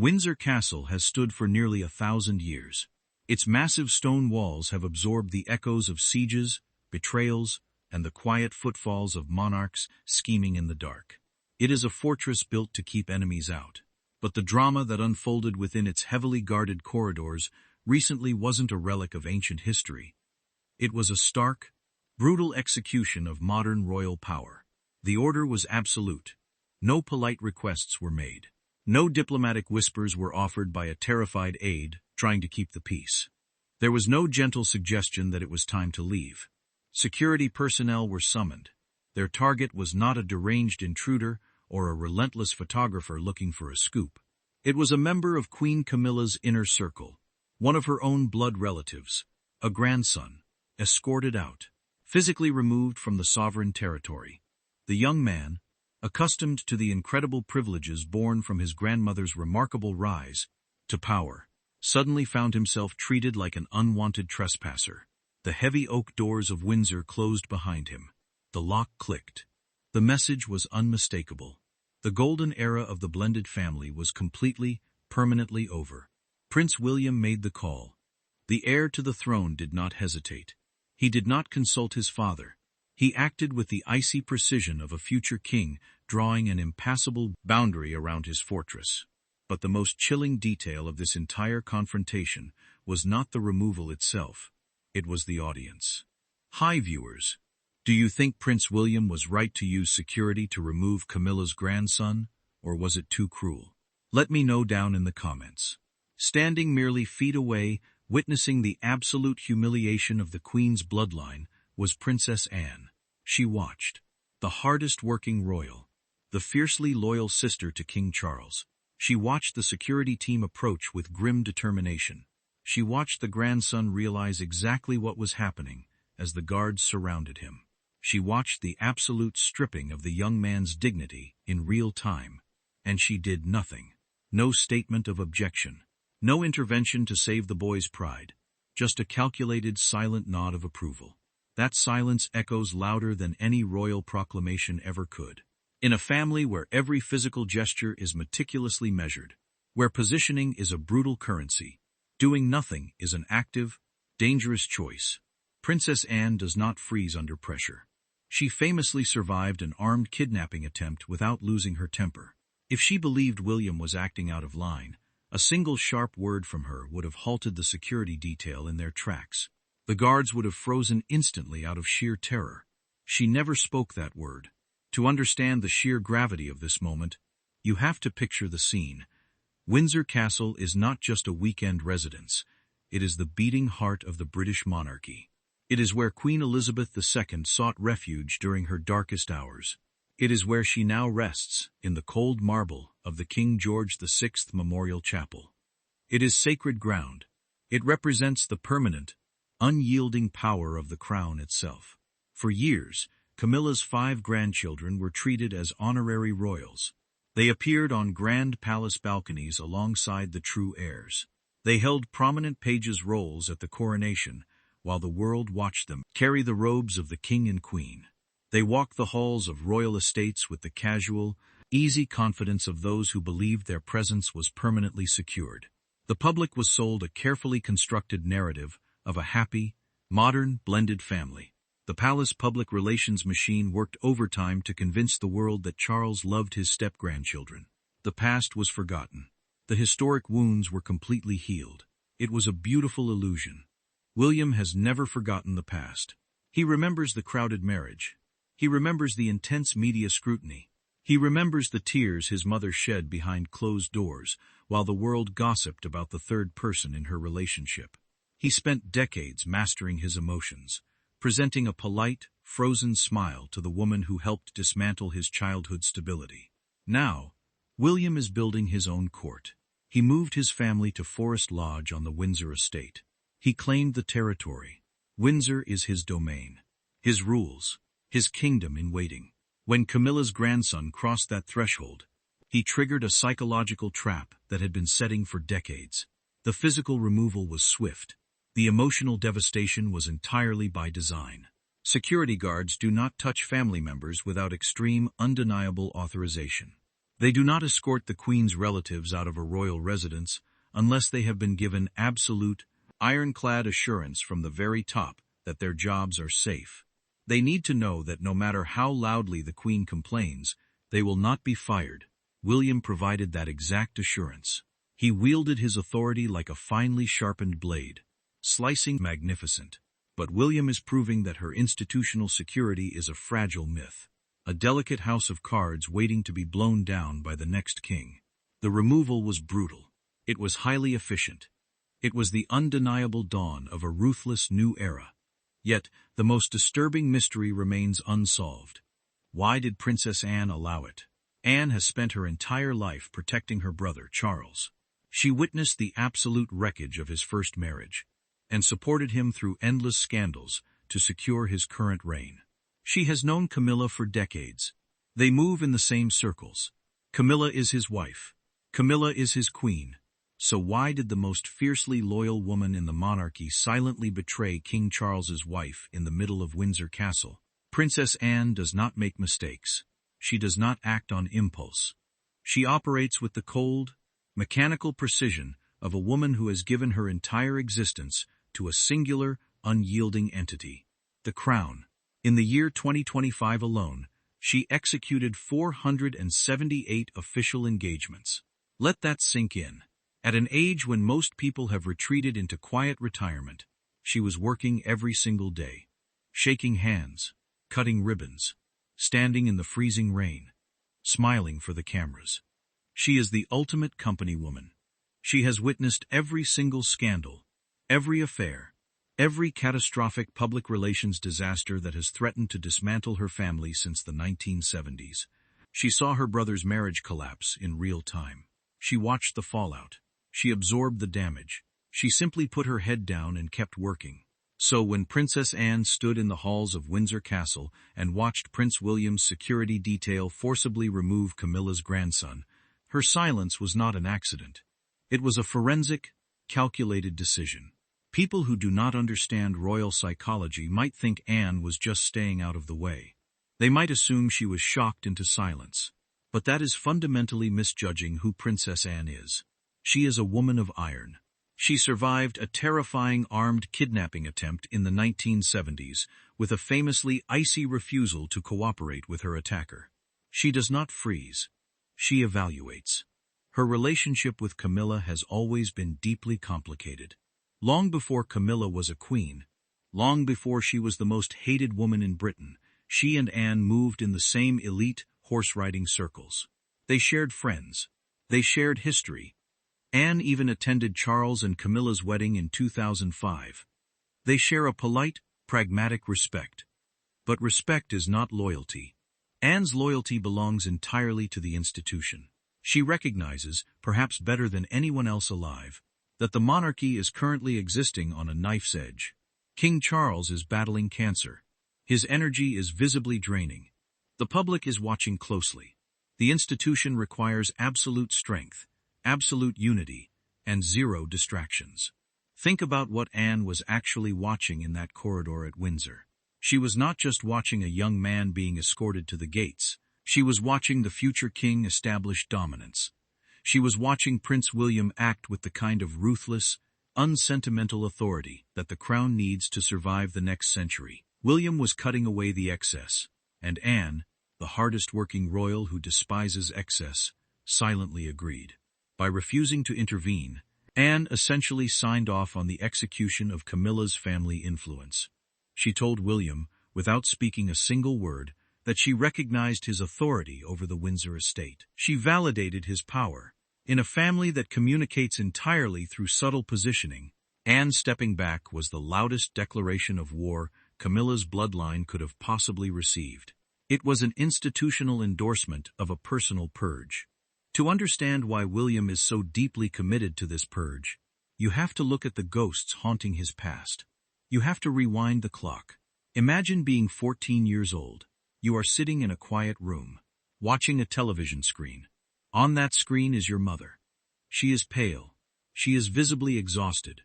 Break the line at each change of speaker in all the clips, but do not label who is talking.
Windsor Castle has stood for nearly 1,000 years. Its massive stone walls have absorbed the echoes of sieges, betrayals, and the quiet footfalls of monarchs scheming in the dark. It is a fortress built to keep enemies out. But the drama that unfolded within its heavily guarded corridors recently wasn't a relic of ancient history. It was a stark, brutal execution of modern royal power. The order was absolute. No polite requests were made. No diplomatic whispers were offered by a terrified aide trying to keep the peace. There was no gentle suggestion that it was time to leave. Security personnel were summoned. Their target was not a deranged intruder or a relentless photographer looking for a scoop. It was a member of Queen Camilla's inner circle, one of her own blood relatives, a grandson, escorted out, physically removed from the sovereign territory. The young man, accustomed to the incredible privileges born from his grandmother's remarkable rise to power, suddenly found himself treated like an unwanted trespasser. The heavy oak doors of Windsor closed behind him. The lock clicked. The message was unmistakable. The golden era of the blended family was completely, permanently over. Prince William made the call. The heir to the throne did not hesitate. He did not consult his father. He acted with the icy precision of a future king, drawing an impassable boundary around his fortress. But the most chilling detail of this entire confrontation was not the removal itself. It was the audience. Hi viewers. Do you think Prince William was right to use security to remove Camilla's grandson, or was it too cruel? Let me know down in the comments. Standing merely feet away, witnessing the absolute humiliation of the Queen's bloodline, was Princess Anne. She watched. The hardest-working royal. The fiercely loyal sister to King Charles. She watched the security team approach with grim determination. She watched the grandson realize exactly what was happening as the guards surrounded him. She watched the absolute stripping of the young man's dignity in real time. And she did nothing. No statement of objection. No intervention to save the boy's pride. Just a calculated, silent nod of approval. That silence echoes louder than any royal proclamation ever could. In a family where every physical gesture is meticulously measured, where positioning is a brutal currency, doing nothing is an active, dangerous choice, Princess Anne does not freeze under pressure. She famously survived an armed kidnapping attempt without losing her temper. If she believed William was acting out of line, a single sharp word from her would have halted the security detail in their tracks. The guards would have frozen instantly out of sheer terror. She never spoke that word. To understand the sheer gravity of this moment, you have to picture the scene. Windsor Castle is not just a weekend residence. It is the beating heart of the British monarchy. It is where Queen Elizabeth II sought refuge during her darkest hours. It is where she now rests, in the cold marble of the King George VI Memorial Chapel. It is sacred ground. It represents the permanent, unyielding power of the crown itself. For years, Camilla's 5 grandchildren were treated as honorary royals. They appeared on grand palace balconies alongside the true heirs. They held prominent pages' roles at the coronation, while the world watched them carry the robes of the king and queen. They walked the halls of royal estates with the casual, easy confidence of those who believed their presence was permanently secured. The public was sold a carefully constructed narrative of a happy, modern, blended family. The palace public relations machine worked overtime to convince the world that Charles loved his step-grandchildren. The past was forgotten. The historic wounds were completely healed. It was a beautiful illusion. William has never forgotten the past. He remembers the crowded marriage. He remembers the intense media scrutiny. He remembers the tears his mother shed behind closed doors while the world gossiped about the third person in her relationship. He spent decades mastering his emotions, presenting a polite, frozen smile to the woman who helped dismantle his childhood stability. Now, William is building his own court. He moved his family to Forest Lodge on the Windsor estate. He claimed the territory. Windsor is his domain, his rules, his kingdom in waiting. When Camilla's grandson crossed that threshold, he triggered a psychological trap that had been setting for decades. The physical removal was swift. The emotional devastation was entirely by design. Security guards do not touch family members without extreme, undeniable authorization. They do not escort the Queen's relatives out of a royal residence unless they have been given absolute, ironclad assurance from the very top that their jobs are safe. They need to know that no matter how loudly the Queen complains, they will not be fired. William provided that exact assurance. He wielded his authority like a finely sharpened blade, slicing magnificent. But William is proving that her institutional security is a fragile myth, a delicate house of cards waiting to be blown down by the next king. The removal was brutal. It was highly efficient. It was the undeniable dawn of a ruthless new era. Yet, the most disturbing mystery remains unsolved. Why did Princess Anne allow it? Anne has spent her entire life protecting her brother, Charles. She witnessed the absolute wreckage of his first marriage, and supported him through endless scandals to secure his current reign. She has known Camilla for decades. They move in the same circles. Camilla is his wife. Camilla is his queen. So why did the most fiercely loyal woman in the monarchy silently betray King Charles's wife in the middle of Windsor Castle? Princess Anne does not make mistakes. She does not act on impulse. She operates with the cold, mechanical precision of a woman who has given her entire existence to a singular, unyielding entity, the crown. In the year 2025 alone, she executed 478 official engagements. Let that sink in. At an age when most people have retreated into quiet retirement, she was working every single day, shaking hands, cutting ribbons, standing in the freezing rain, smiling for the cameras. She is the ultimate company woman. She has witnessed every single scandal, every affair, every catastrophic public relations disaster that has threatened to dismantle her family since the 1970s. She saw her brother's marriage collapse in real time. She watched the fallout. She absorbed the damage. She simply put her head down and kept working. So when Princess Anne stood in the halls of Windsor Castle and watched Prince William's security detail forcibly remove Camilla's grandson, her silence was not an accident. It was a forensic, calculated decision. People who do not understand royal psychology might think Anne was just staying out of the way. They might assume she was shocked into silence. But that is fundamentally misjudging who Princess Anne is. She is a woman of iron. She survived a terrifying armed kidnapping attempt in the 1970s with a famously icy refusal to cooperate with her attacker. She does not freeze. She evaluates. Her relationship with Camilla has always been deeply complicated. Long before Camilla was a queen, long before she was the most hated woman in Britain, she and Anne moved in the same elite horse-riding circles. They shared friends. They shared history. Anne even attended Charles and Camilla's wedding in 2005. They share a polite, pragmatic respect. But respect is not loyalty. Anne's loyalty belongs entirely to the institution. She recognizes, perhaps better than anyone else alive, that the monarchy is currently existing on a knife's edge. King Charles is battling cancer. His energy is visibly draining. The public is watching closely. The institution requires absolute strength, absolute unity, and zero distractions. Think about what Anne was actually watching in that corridor at Windsor. She was not just watching a young man being escorted to the gates. She was watching the future king establish dominance. She was watching Prince William act with the kind of ruthless, unsentimental authority that the crown needs to survive the next century. William was cutting away the excess, and Anne, the hardest-working royal who despises excess, silently agreed. By refusing to intervene, Anne essentially signed off on the execution of Camilla's family influence. She told William, without speaking a single word, that she recognized his authority over the Windsor estate. She validated his power. In a family that communicates entirely through subtle positioning, Anne stepping back was the loudest declaration of war Camilla's bloodline could have possibly received. It was an institutional endorsement of a personal purge. To understand why William is so deeply committed to this purge, you have to look at the ghosts haunting his past. You have to rewind the clock. Imagine being 14 years old. You are sitting in a quiet room, watching a television screen. On that screen is your mother. She is pale. She is visibly exhausted.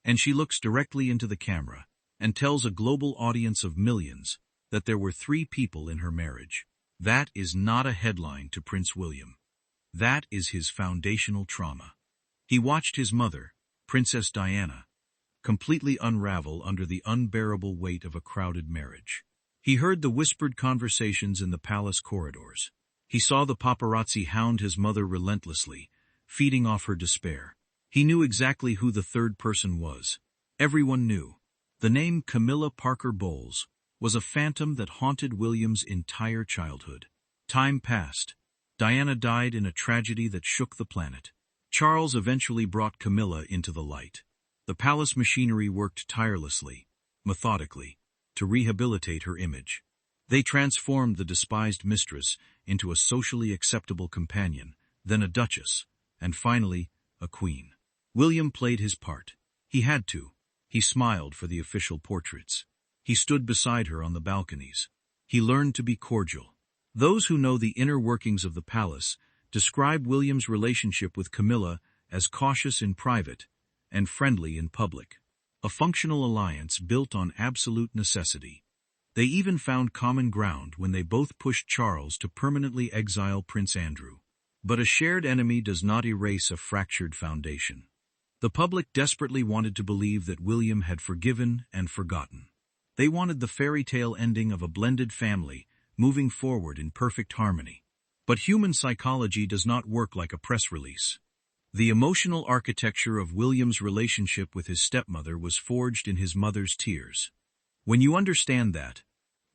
And she looks directly into the camera and tells a global audience of millions that there were 3 people in her marriage. That is not a headline to Prince William. That is his foundational trauma. He watched his mother, Princess Diana, completely unravel under the unbearable weight of a crowded marriage. He heard the whispered conversations in the palace corridors. He saw the paparazzi hound his mother relentlessly, feeding off her despair. He knew exactly who the third person was. Everyone knew. The name Camilla Parker Bowles was a phantom that haunted William's entire childhood. Time passed. Diana died in a tragedy that shook the planet. Charles eventually brought Camilla into the light. The palace machinery worked tirelessly, methodically, to rehabilitate her image. They transformed the despised mistress into a socially acceptable companion, then a duchess, and finally, a queen. William played his part. He had to. He smiled for the official portraits. He stood beside her on the balconies. He learned to be cordial. Those who know the inner workings of the palace describe William's relationship with Camilla as cautious in private and friendly in public. A functional alliance built on absolute necessity. They even found common ground when they both pushed Charles to permanently exile Prince Andrew. But a shared enemy does not erase a fractured foundation. The public desperately wanted to believe that William had forgiven and forgotten. They wanted the fairy tale ending of a blended family, moving forward in perfect harmony. But human psychology does not work like a press release. The emotional architecture of William's relationship with his stepmother was forged in his mother's tears. When you understand that,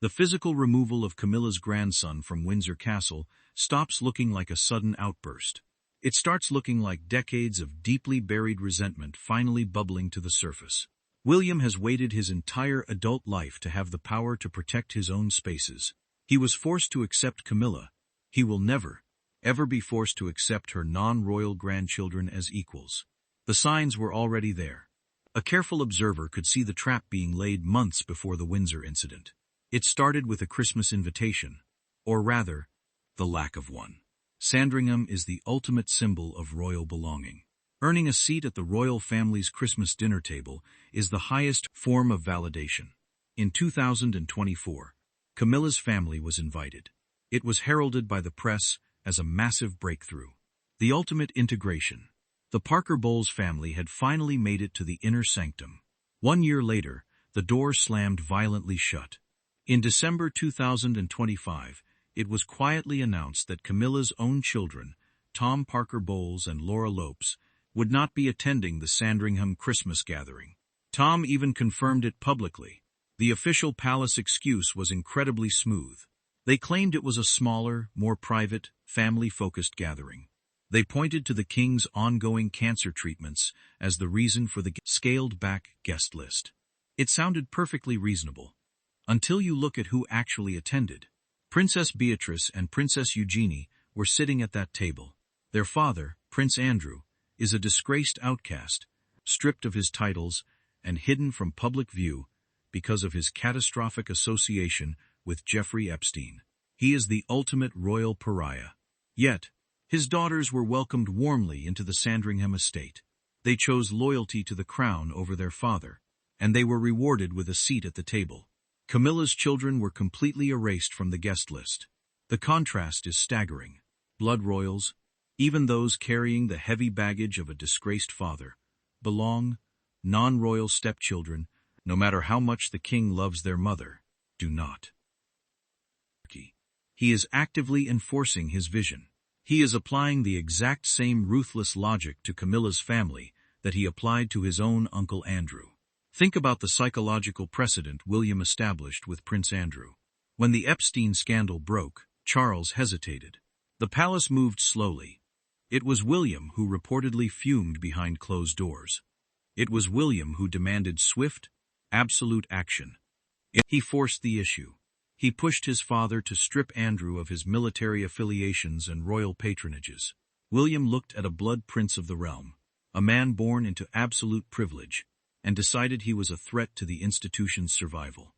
the physical removal of Camilla's grandson from Windsor Castle stops looking like a sudden outburst. It starts looking like decades of deeply buried resentment finally bubbling to the surface. William has waited his entire adult life to have the power to protect his own spaces. He was forced to accept Camilla. He will never, ever be forced to accept her non-royal grandchildren as equals. The signs were already there. A careful observer could see the trap being laid months before the Windsor incident. It started with a Christmas invitation, or rather, the lack of one. Sandringham is the ultimate symbol of royal belonging. Earning a seat at the royal family's Christmas dinner table is the highest form of validation. In 2024, Camilla's family was invited. It was heralded by the press as a massive breakthrough. The ultimate integration. The Parker Bowles family had finally made it to the inner sanctum. 1 year later, the door slammed violently shut. In December 2025, it was quietly announced that Camilla's own children, Tom Parker Bowles and Laura Lopes, would not be attending the Sandringham Christmas gathering. Tom even confirmed it publicly. The official palace excuse was incredibly smooth. They claimed it was a smaller, more private, family-focused gathering. They pointed to the king's ongoing cancer treatments as the reason for the scaled-back guest list. It sounded perfectly reasonable, until you look at who actually attended. Princess Beatrice and Princess Eugenie were sitting at that table. Their father, Prince Andrew, is a disgraced outcast, stripped of his titles and hidden from public view because of his catastrophic association with Jeffrey Epstein. He is the ultimate royal pariah. Yet, his daughters were welcomed warmly into the Sandringham estate. They chose loyalty to the crown over their father, and they were rewarded with a seat at the table. Camilla's children were completely erased from the guest list. The contrast is staggering. Blood royals, even those carrying the heavy baggage of a disgraced father, belong. Non-royal stepchildren, no matter how much the king loves their mother, do not. He is actively enforcing his vision. He is applying the exact same ruthless logic to Camilla's family that he applied to his own Uncle Andrew. Think about the psychological precedent William established with Prince Andrew. When the Epstein scandal broke, Charles hesitated. The palace moved slowly. It was William who reportedly fumed behind closed doors. It was William who demanded swift, absolute action. He forced the issue. He pushed his father to strip Andrew of his military affiliations and royal patronages. William looked at a blood prince of the realm, a man born into absolute privilege, and decided he was a threat to the institution's survival.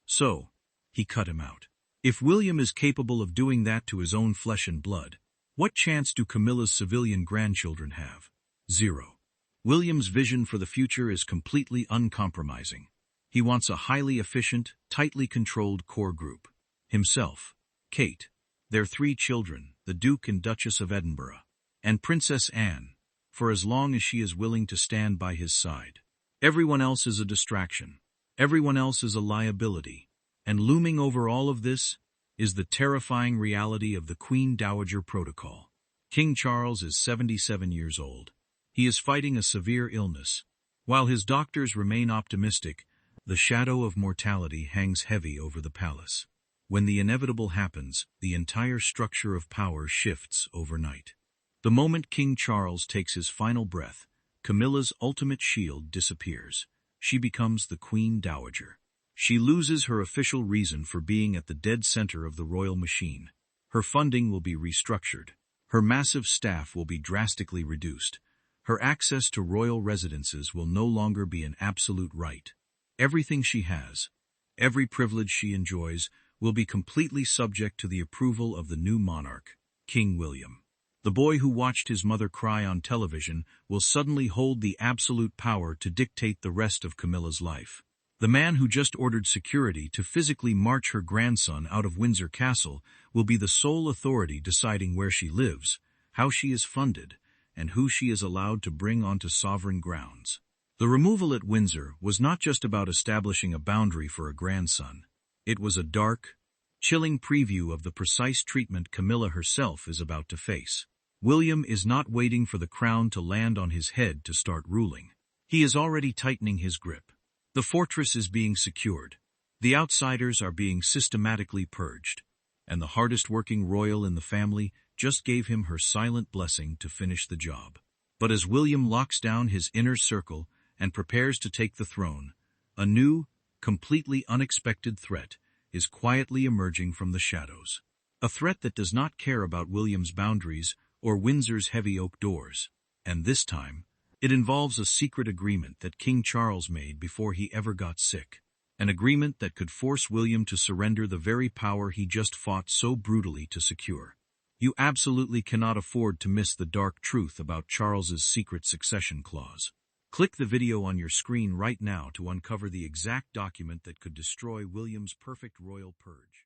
So, he cut him out. If William is capable of doing that to his own flesh and blood, what chance do Camilla's civilian grandchildren have? Zero. William's vision for the future is completely uncompromising. He wants a highly efficient, tightly controlled core group. Himself, Kate, their 3 children, the Duke and Duchess of Edinburgh, and Princess Anne, for as long as she is willing to stand by his side. Everyone else is a distraction. Everyone else is a liability. And looming over all of this is the terrifying reality of the Queen Dowager Protocol. King Charles is 77 years old. He is fighting a severe illness. While his doctors remain optimistic, the shadow of mortality hangs heavy over the palace. When the inevitable happens, the entire structure of power shifts overnight. The moment King Charles takes his final breath, Camilla's ultimate shield disappears. She becomes the Queen Dowager. She loses her official reason for being at the dead center of the royal machine. Her funding will be restructured. Her massive staff will be drastically reduced. Her access to royal residences will no longer be an absolute right. Everything she has, every privilege she enjoys, will be completely subject to the approval of the new monarch, King William. The boy who watched his mother cry on television will suddenly hold the absolute power to dictate the rest of Camilla's life. The man who just ordered security to physically march her grandson out of Windsor Castle will be the sole authority deciding where she lives, how she is funded, and who she is allowed to bring onto sovereign grounds. The removal at Windsor was not just about establishing a boundary for a grandson. It was a dark, chilling preview of the precise treatment Camilla herself is about to face. William is not waiting for the crown to land on his head to start ruling. He is already tightening his grip. The fortress is being secured. The outsiders are being systematically purged. And the hardest-working royal in the family just gave him her silent blessing to finish the job. But as William locks down his inner circle and prepares to take the throne, a new, completely unexpected threat is quietly emerging from the shadows. A threat that does not care about William's boundaries or Windsor's heavy oak doors. And this time, it involves a secret agreement that King Charles made before he ever got sick. An agreement that could force William to surrender the very power he just fought so brutally to secure. You absolutely cannot afford to miss the dark truth about Charles's secret succession clause. Click the video on your screen right now to uncover the exact document that could destroy William's perfect royal purge.